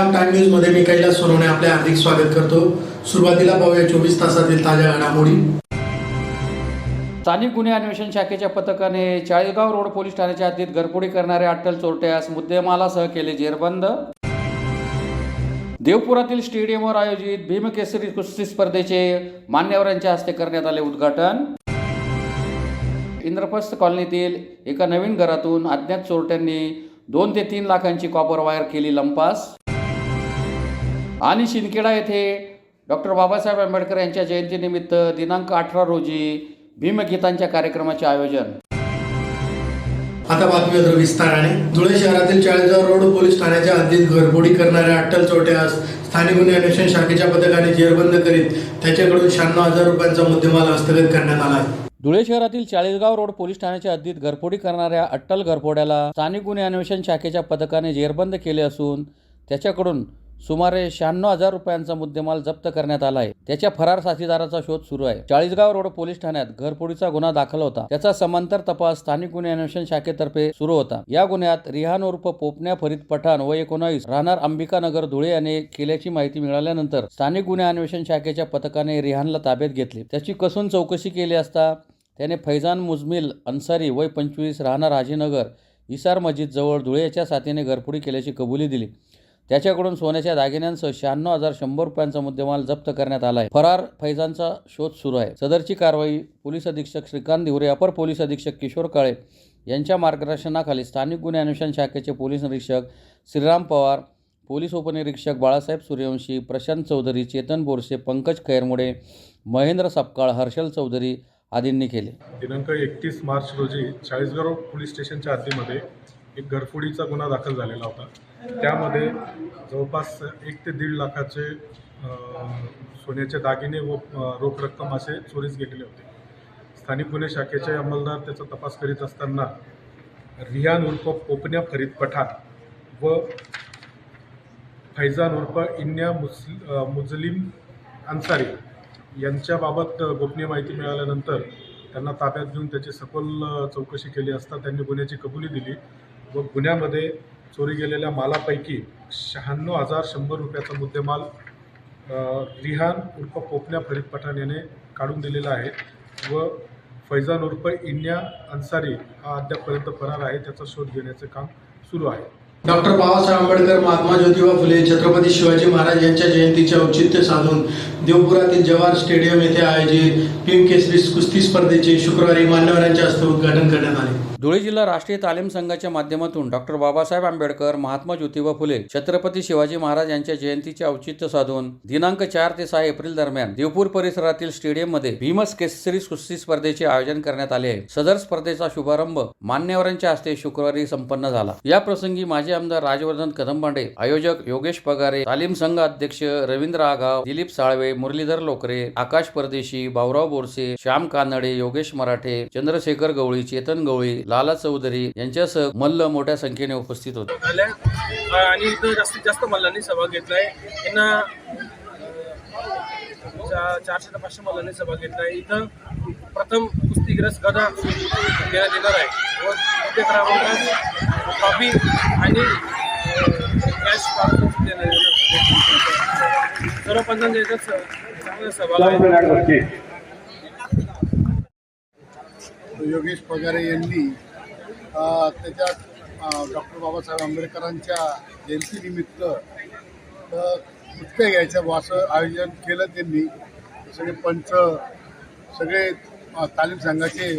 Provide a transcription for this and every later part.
Sevagram time news मध्ये मी कैलास सोनवणे आपले हार्दिक स्वागत करतो। सुरुवातीला पाहूया 24 तासातील ताज्या घडामोडी। स्थानिक गुन्हे अन्वेषण शाखेच्या पथकाने चाळीसगाव रोड पोलीस ठाण्याच्या हद्दीत घरफोडी करणाऱ्या अट्टल चोरट्यास मुद्देमालासह केले जेरबंद। देवपुरातील स्टेडियमवर आयोजित भीमकेसरी कुस्ती स्पर्धेचे मान्यवरांच्या हस्ते करण्यात आले उद्घाटन। इंद्रप्रस्थ कॉलनीतील एका नवीन घरातून अज्ञात चोरट्यांनी 2 ते 3 लाखांची कॉपर वायर केली लंपास। आणि शिंदखेडा येथे डॉक्टर बाबासाहेब आंबेडकर यांच्या जयंतीनिमित्त दिनांक 18 रोजी भीमगीतांच्या कार्यक्रमाचे आयोजन। आता बातमी विस्ताराने। धुळे शहरातील चाळीसगाव रोड पोलीस ठाण्याच्या हद्दीत घरफोडी करणाऱ्या अट्टल चोरट्यास स्थानिक गुन्हे अन्वेषण शाखेच्या पथकाने जेरबंद करीत त्याच्याकडून 96,000 रुपयांचा मुद्देमाल हस्तगत करण्यात आला आहे। धुळे शहरातील चाळीसगाव रोड पोलीस ठाण्याच्या हद्दीत घरफोडी करणाऱ्या अट्टल घरफोड्याला स्थानिक गुन्हे अन्वेषण शाखेच्या पथकाने जेरबंद केले असून त्याच्याकडून सुमारे 96,000 रुपयांचा मुद्देमाल जप्त करण्यात आला आहे। त्याच्या फरार साथीदाराचा शोध सुरू आहे। चाळीसगाव रोड पोलीस ठाण्यात घरफोडीचा गुन्हा दाखल होता। त्याचा समांतर तपास स्थानिक गुन्हे अन्वेषण शाखेतर्फे सुरू होता। या गुन्ह्यात रिहान उर्फ पोपण्या फरीद पठाण वय 19 राहणार अंबिकानगर धुळे याने केल्याची माहिती मिळाल्यानंतर स्थानिक गुन्हे अन्वेषण शाखेच्या पथकाने रिहानला ताब्यात घेतले। त्याची कसून चौकशी केली असता त्याने फैजान मुजमिल अन्सारी वय 25 राहणार हाजीनगर इसार मस्जिद जवळ धुळे याच्या साथीने घरफोडी केल्याची कबुली दिली। त्याच्याकडून सोन्याच्या दागिन्यांसह 96,100 रुपयांचा मुद्देमाल जप्त करण्यात आला आहे। फरार फैजानचा शोध सुरू आहे। सदरची कारवाई पोलीस अधीक्षक श्रीकांत दिवरे, अपर पोलीस अधीक्षक किशोर काळे यांच्या मार्गदर्शनाखाली स्थानिक गुन्हे अन्वेषण शाखेचे पोलीस निरीक्षक श्रीराम पवार, पोलीस उपनिरीक्षक बाळासाहेब सूर्यवंशी, प्रशांत चौधरी, चेतन बोरसे, पंकज खैरमुडे, महेंद्र सपकाळ, हर्षल चौधरी आदींनी केले। दिनांक 31 मार्च रोजी चाळीसगाव पोलीस स्टेशनच्या हद्दीमध्ये एक घरफोडीचा गुन्हा दाखल झालेला होता। त्यामध्ये जवळपास 1 ते 1.5 लाखाचे सोन्याचे दागिने व रोख रक्कम असे चोरीस गेलेले होते। स्थानिक गुन्हे शाखेचे अंमलदार त्याचा तपास करीत असताना रिहान उर्फ पोपण्या फरीद पठाण व फैजान उर्फ इन्या मुजलिम अन्सारी यांच्याबाबत गोपनीय माहिती मिळाल्यानंतर त्यांना ताब्यात घेऊन त्याची सखोल चौकशी केली असता त्यांनी गुन्ह्याची कबुली दिली व गुन्ह्यामध्ये चोरी गेलेल्या मालापैकी 96,100 रुपयाचा मुद्देमाल रिहान उर्फ पोपण्या फरीद पठाण याने काढून दिलेला आहे व फैजान उर्फ इन्या अन्सारी हा अद्यापपर्यंत फरार आहे। त्याचा शोध घेण्याचे काम सुरू आहे। डॉक्टर बाबासाहेब आंबेडकर, महात्मा ज्योतिबा फुले, छत्रपती शिवाजी महाराज यांच्या जयंतीचे औचित्य साधून देवपुरातील जवाहर स्टेडियम येथे आयोजित भीमकेसरी कुस्ती स्पर्धेचे शुक्रवारी मान्यवरांच्या हस्ते उद्घाटन करण्यात आले। धुळे जिल्हा राष्ट्रीय तालीम संघाच्या माध्यमातून डॉक्टर बाबासाहेब आंबेडकर, महात्मा ज्योतिबा फुले, छत्रपती शिवाजी महाराज यांच्या जयंतीचे औचित्य साधून दिनांक 4 ते 6 एप्रिल दरम्यान देवपूर परिसरातील स्टेडियममध्ये भीमकेसरी कुस्ती स्पर्धेचे आयोजन करण्यात आले आहे। सदर स्पर्धेचा शुभारंभ मान्यवरांच्या हस्ते शुक्रवारी संपन्न झाला। या प्रसंगी माजी आमदार राजवर्धन कदमबांडे, आयोजक योगेश पगारे, तालीम संघ अध्यक्ष रवींद्र आगाव, दिलीप साळवे, मुरलीधर लोकरे, आकाश परदेशी, भाऊराव बोरसे, श्याम कानडे, योगेश मराठे, चंद्रशेखर गवळी, चेतन गवळी, लाला चौधरी यांच्यासह मल्ल मोठ्या संख्येने उपस्थित होते। आणि इथं जास्तीत जास्त मल्लांनी सहभाग घेतलाय। यांना 400 ते 500 मल्लांनी सहभाग घेतलाय। इथं प्रथम कुस्तीग्रस गदा देण्यात येणार आहे व प्रत्येक राऊंडला ट्रॉफी आणि कॅश देण्यात येणार। सर्व पंचांचा याच्यात चांगला सहभाग आहे। योगेश पगारे यांनी त्याच्यात डॉक्टर बाबासाहेब आंबेडकरांच्या जयंतीनिमित्त कुस्त्या घ्यायचं असं आयोजन केलं। त्यांनी सगळे पंच, सगळे तालीम संघाचे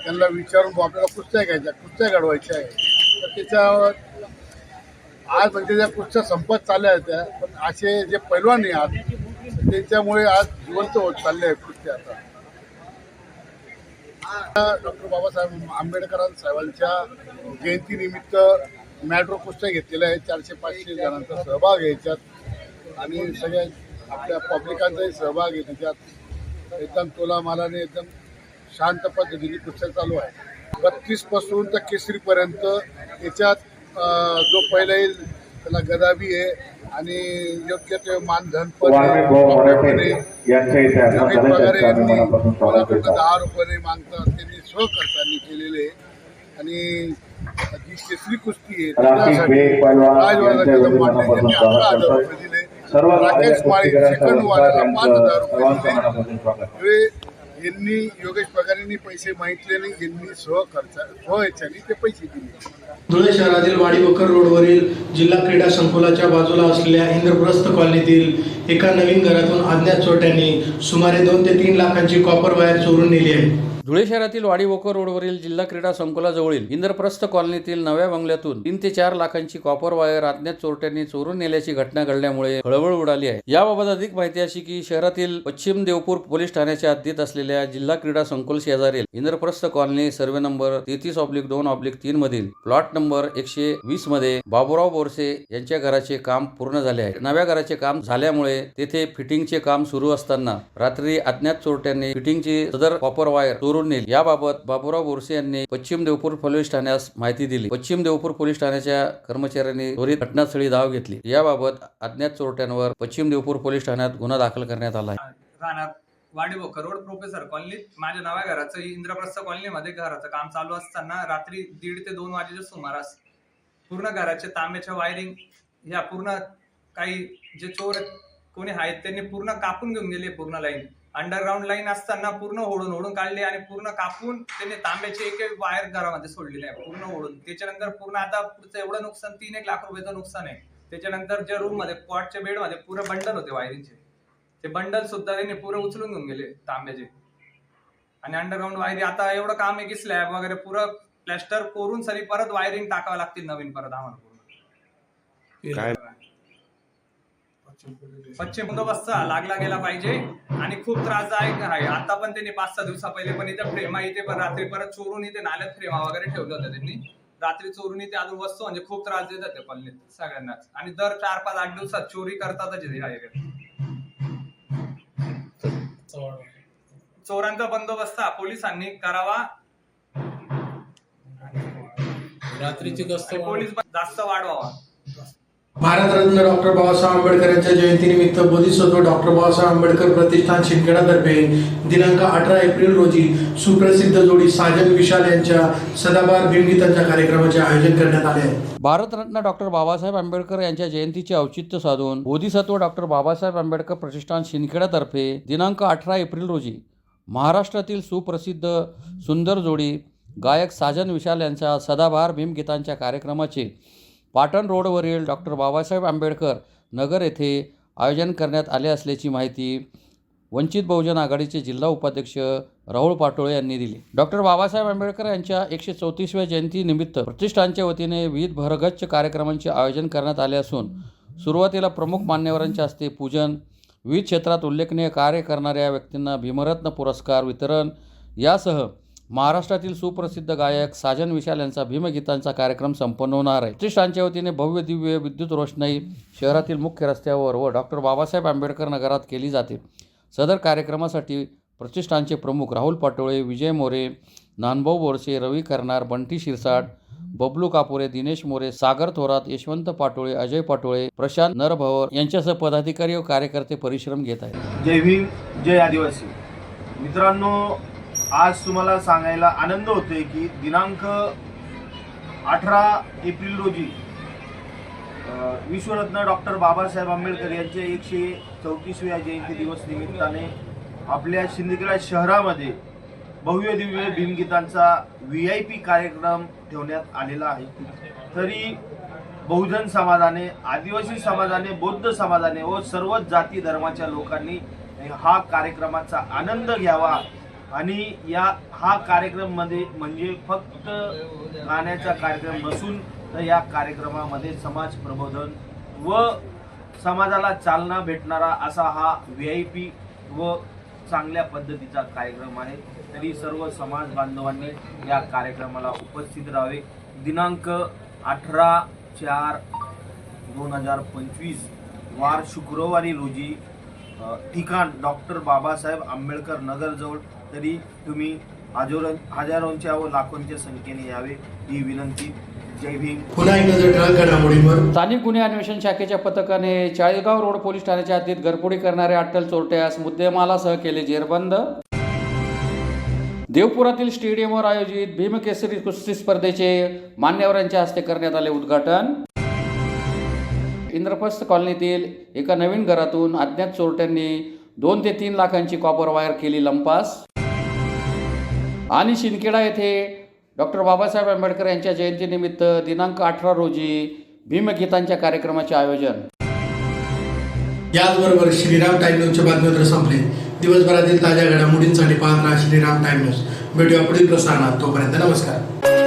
त्यांना विचारून आपल्याला कुस्त्या घ्यायच्या, कुस्त्या घडवायच्या आहे। तर त्याच्यावर आज म्हणजे त्या कुस्त्या संपत चालल्या होत्या, पण असे जे पैलवान आहे आज त्यांच्यामुळे आज जिवंत होत चालले आहेत कुस्त्या। आता डॉक्टर बाबासाहेब आंबेडकरांच्या जयंतीनिमित्त मॅट्रो कुस्त्या घेतलेल्या आहेत। 400-500 जणांचा सहभाग आहे याच्यात आणि सगळ्या आपल्या पब्लिकांचाही सहभाग आहे त्याच्यात। एकदम तोलामालाने एकदम शांत पद्धतीने कुस्त्या चालू आहे। 32 पासून तर केसरीपर्यंत याच्यात जो पहिला येईल त्याला गदाबी आहे आणि योग्य ते मानधन पण पगारे यांनी 10 रुपये मागतात त्यांनी सहकर्त्यांनी केलेले आणि जी केसरी कुस्ती आहे राखी त्याच्यासाठी बेग पैलवान राजवाड्याचे यांच्या वतीने मांडे मनापासून यांनी 11,000 स्वागत रुपये करतो. दिले. सर्व झालेल्या राकेश माळी कुस्तीगीरांचा सेकंड वाल्याला त्यांचं 5,000 रुपये सर्वांचं दिले. मनापासून स्वागत. हे यांनी योगेश पगारेंनी पैसे मागितले नाही, यांनी ह्याच्यानी ते पैसे दिले. धुळे शहरातील वाडीवकर रोडवरील जिल्हा क्रीडा संकुलाच्या बाजूला असलेल्या इंद्रप्रस्थ कॉलनीतील एका नवीन घरातून अज्ञात चोरट्यांनी सुमारे 2 ते 3 लाखांची कॉपर वायर चोरून नेली आहे. धुळे शहरातील वाडीवोकर रोडवरील जिल्हा क्रीडा संकुलाजवळील इंद्रप्रस्थ कॉलनीतील नव्या बंगल्यातून 3 ते 4 लाखांची कॉपर वायर अज्ञात चोरट्यांनी चोरून नेल्याची घटना घडल्यामुळे खळबळ उडाली आहे. याबाबत अधिक माहिती अशी की शहरातील पश्चिम देवपूर पोलीस ठाण्याच्या हद्दीत असलेल्या जिल्हा क्रीडा संकुल शेजारील इंद्रप्रस्थ कॉलनी सर्वे नंबर 33/2/3 मधील प्लॉट नंबर 120 मध्ये बाबूराव बोरसे यांच्या घराचे काम पूर्ण झाले आहे. नव्या घराचे काम झाल्यामुळे तेथे फिटिंगचे काम सुरू असताना रात्री अज्ञात चोरट्यांनी फिटिंगची सदर कॉपर वायर चोरून नेली. याबाबत बाबूराव बोरसे यांनी पश्चिम देवपूर पोलीस ठाण्यास माहिती दिली. पश्चिम देवपूर पोलीस ठाण्याच्या कर्मचाऱ्यांनी त्वरित घटनास्थळी धाव घेतली. याबाबत अज्ञात चोरट्यांवर पश्चिम देवपूर पोलीस ठाण्यात गुन्हा दाखल करण्यात आला आहे. राहणार वाडीवोकर रोड प्रोफेसर कॉलनीत माझ्या नव्या घराचं इंद्रप्रस्थ कॉलनीमध्ये घराचं काम चालू असताना रात्री 1:30 ते 2 वाजेच्या सुमारास पूर्ण घराच्या तांब्याच्या वायरिंग ह्या पूर्ण काही जे चोर कोणी आहेत त्यांनी पूर्ण कापून घेऊन गेले. पूर्ण लाईन अंडरग्राऊंड लाईन असताना पूर्ण ओढून काढली आणि पूर्ण कापून त्यांनी तांब्याची एक वायर घरामध्ये सोडलेली आहे पूर्ण ओढून. त्याच्यानंतर पूर्ण आता पुढचं एवढं नुकसान 3-1 लाख रुपयाचं नुकसान आहे. त्याच्यानंतर जे रूम मध्ये कॉटच्या बेड मध्ये पूर्ण बंडल होते वायरिंगचे, ते बंडल सुद्धा त्यांनी पूर्ण उचलून घेऊन गेले तांब्याचे. आणि अंडरग्राऊंड वायरिंग आता एवढं काम आहे की स्लॅब वगैरे पुरं प्लॅस्टर करून सरी परत वायरिंग टाकावं लागतील नवीन परत आम्हाला पूर्ण. पश्चिम बंदोबस्त लागला गेला पाहिजे आणि खूप त्रासदायक आहे. आता पण त्यांनी 5-6 दिवसा पहिले पण इथे फ्रेमा इथे पण रात्री परत चोरून इथे नाल्यात फ्रेमा वगैरे ठेवल्या होत्या त्यांनी. रात्री चोरून इथे अजून वस्तू म्हणजे खूप त्रास देतात ते कॉलनीत सगळ्यांनाच. आणि दर 4-5-8 दिवसात चोरी करतातच चोरांचा बंदोबस्त पोलिसांनी करावा. रात्रीची गस्त पोलीस जास्त वाढवावा. भारतरत्न डॉक्टर बाबासाहेब आंबेडकर यांच्या जयंतीनिमित्त बोधिसत्व डॉक्टर बाबासाहेब आंबेडकर प्रतिष्ठान शिंदखेडातर्फे दिनांक 18 एप्रिल रोजी सुप्रसिद्ध जोडी साजन विशाल यांच्या सदाबहार भीमगीतांच्या कार्यक्रमाचे आयोजन करण्यात आले आहे. भारतरत्न डॉक्टर बाबासाहेब आंबेडकर यांच्या जयंतीचे औचित्य साधून बोधिसत्व डॉक्टर बाबासाहेब आंबेडकर प्रतिष्ठान शिंदखेडातर्फे दिनांक 18 एप्रिल रोजी महाराष्ट्रातील सुप्रसिद्ध सुंदर जोडी गायक साजन विशाल यांच्या सदाबहार भीमगीतांच्या कार्यक्रमाचे पाटण रोडवरील डॉक्टर बाबासाहेब आंबेडकर नगर येथे आयोजन करण्यात आले असल्याची माहिती वंचित बहुजन आघाडीचे जिल्हा उपाध्यक्ष राहुल पाटोळे यांनी दिली. डॉक्टर बाबासाहेब आंबेडकर यांच्या 134व्या जयंतीनिमित्त प्रतिष्ठानच्या वतीने विविध भरगच्च कार्यक्रमांचे आयोजन करण्यात आले असून सुरुवातीला प्रमुख मान्यवरांच्या हस्ते पूजन, विविध क्षेत्रात उल्लेखनीय कार्य करणाऱ्या व्यक्तींना भीमरत्न पुरस्कार वितरण यासह महाराष्ट्रातील सुप्रसिद्ध गायक साजन विशाल यांचा भीमगीतांचा कार्यक्रम संपन्न होणार आहे. प्रतिष्ठानच्या वतीने भव्य दिव्य विद्युत रोषणाई शहरातील मुख्य रस्त्यावर व डॉक्टर बाबासाहेब आंबेडकर नगरात केली जाते. सदर कार्यक्रमासाठी प्रतिष्ठानचे प्रमुख राहुल पाटोळे, विजय मोरे, नानभाऊ बोरसे, रवी करणार, बंटी शिरसाट, बबलू कापुरे, दिनेश मोरे, सागर थोरात, यशवंत पाटोळे, अजय पाटोळे, प्रशांत नरभवर यांच्यासह पदाधिकारी व कार्यकर्ते परिश्रम घेत आहेत. जय भीम, जय आदिवासी. मित्रांनो, आज तुम्हाला सांगायला आनंद होतोय की दिनांक 18 एप्रिल रोजी विश्वरत्न डॉक्टर बाबासाहेब आंबेडकर यांचे 134व्या जयंती दिवस निमित्ताने आपल्या शिंदखेडा शहरामध्ये भव्य दिव्य भीमगीतांचा VIP कार्यक्रम ठेवण्यात आलेला आहे. तरी बहुजन समाजाने, आदिवासी समाजाने, बौद्ध समाजाने व सर्वच जाती धर्माच्या लोकांनी हा कार्यक्रमाचा आनंद घ्यावा आणि हा कार्यक्रम मध्ये म्हणजे फक्त गाण्याचा कार्यक्रम नसून तर या कार्यक्रमामध्ये समाज प्रबोधन व समाजाला चालना भेटणारा असा हा VIP व चांगल्या पद्धतीचा कार्यक्रम आहे. तरी सर्व समाज बांधवांनी या कार्यक्रमाला उपस्थित राहावे. दिनांक 18/4/2025 वार शुक्रवारी रोजी ठिकाण डॉक्टर बाबासाहेब आंबेडकर नगरजवळ. तरी तुम्ही हजारोंच्या व लाखोंच्या संख्येने यावे ही विनंती. जय भीम. पुन्हा एक नजर ठळक घडामोडींवर. स्थानिक गुन्हे अन्वेषण शाखेच्या पथकाने चाळीसगाव रोड पोलीस ठाण्याच्या हद्दीत घरफोडी करणाऱ्या अट्टल चोरट्यास मुद्देमालासह केले जेरबंद. देवपुरातील स्टेडियमवर आयोजित भीमकेसरी कुस्ती स्पर्धेचे मान्यवरांच्या हस्ते करण्यात आले उद्घाटन. इंद्रप्रस्थ कॉलनीतील एका नवीन घरातून अज्ञात चोरट्यांनी 2 ते 3 लाखांची कॉपर वायर केली लंपास. आणि शिंदखेडा येथे डॉक्टर बाबासाहेब आंबेडकर यांच्या जयंतीनिमित्त दिनांक 18 रोजी भीमगीतांच्या कार्यक्रमाचे आयोजन. याचबरोबर श्रीराम टाइम न्यूजचे बातमीपत्र संपले. दिवसभरातील ताज्या घडामोडींसाठी पाहत राहा श्रीराम टाइम न्यूज. भेटूया पुढील प्रसारणात. तोपर्यंत नमस्कार.